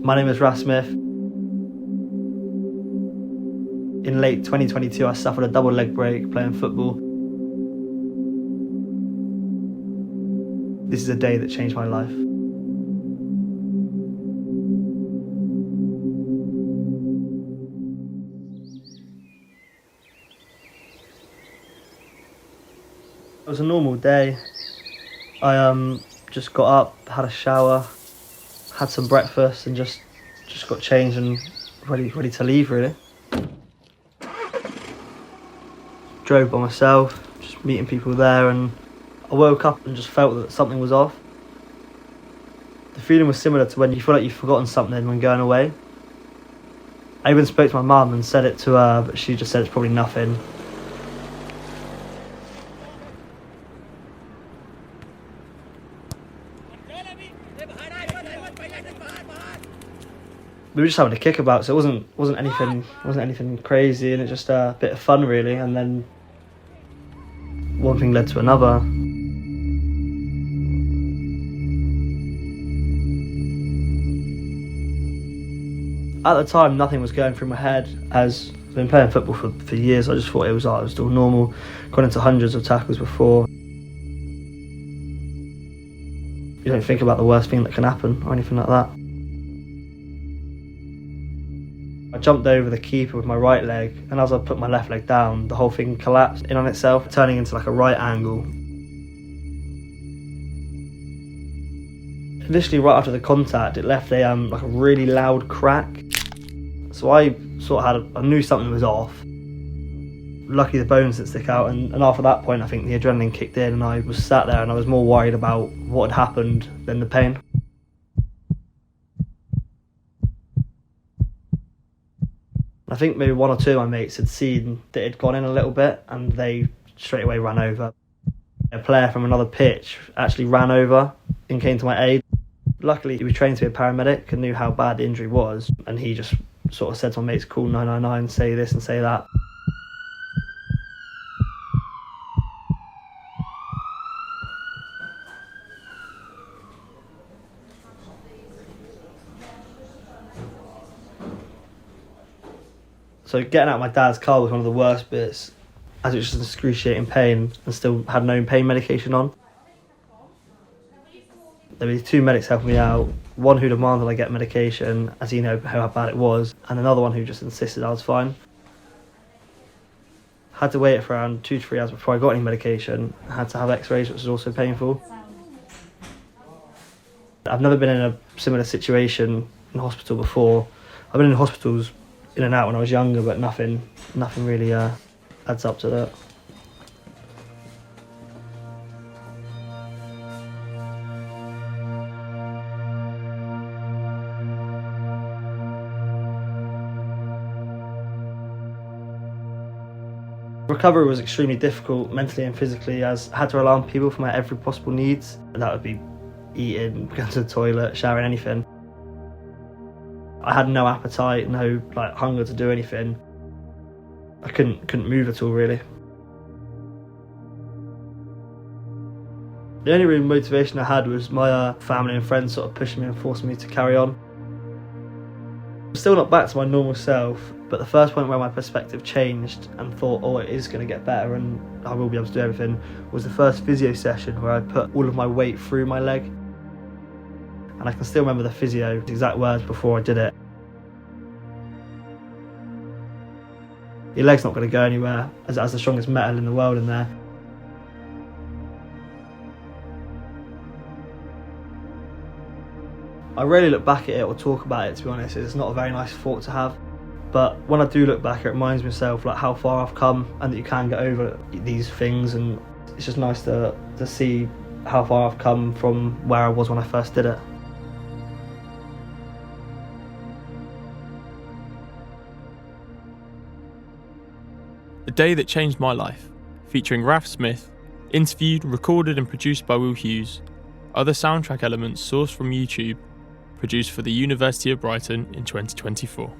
My name is Raff Smith. In late 2022, I suffered a double leg break playing football. This is a day that changed my life. It was a normal day. I just got up, had a shower, had some breakfast and just got changed and ready to leave really. Drove by myself, just meeting people there, and I woke up and just felt that something was off. The feeling was similar to when you feel like you've forgotten something when going away. I even spoke to my mum and said it to her, but she just said it's probably nothing. We were just having a kick about, so it wasn't anything crazy, and it's just a bit of fun really. And then one thing led to another. At the time, nothing was going through my head. As I've been playing football for years, I just thought it was still normal. Got into hundreds of tackles before. You don't think about the worst thing that can happen or anything like that. I jumped over the keeper with my right leg, and as I put my left leg down, the whole thing collapsed in on itself, turning into like a right angle. Initially, right after the contact, it left a like a really loud crack. So I knew something was off. Luckily, the bones didn't stick out, and after that point, I think the adrenaline kicked in, and I was sat there, and I was more worried about what had happened than the pain. I think maybe one or two of my mates had seen that it had gone in a little bit, and they straight away ran over. A player from another pitch actually ran over and came to my aid. Luckily, he was trained to be a paramedic and knew how bad the injury was, and he just sort of said to my mates, call 999, say this and say that. So getting out of my dad's car was one of the worst bits, as it was just excruciating pain and still had no pain medication on. There were two medics helping me out, one who demanded I get medication as he knew how bad it was, and another one who just insisted I was fine. Had to wait for around 2 to 3 hours before I got any medication. I had to have x-rays, which was also painful. I've never been in a similar situation in hospital before. I've been in hospitals in and out when I was younger, but nothing really adds up to that. Recovery was extremely difficult mentally and physically, as I had to rely on people for my every possible needs. That would be eating, going to the toilet, showering, anything. I had no appetite, no hunger to do anything. I couldn't move at all really. The only real motivation I had was my family and friends sort of pushing me and forcing me to carry on. I'm still not back to my normal self, but the first point where my perspective changed and thought, oh, it is going to get better and I will be able to do everything, was the first physio session where I put all of my weight through my leg. And I can still remember the physio, the exact words before I did it. Your leg's not going to go anywhere, as it has the strongest metal in the world in there. I rarely look back at it or talk about it, to be honest. It's not a very nice thought to have. But when I do look back, it reminds myself how far I've come and that you can get over these things, and it's just nice to see how far I've come from where I was when I first did it. The Day That Changed My Life, featuring Raff Smith, interviewed, recorded and produced by Hughes. Other soundtrack elements sourced from YouTube, produced for the University of Brighton in 2024.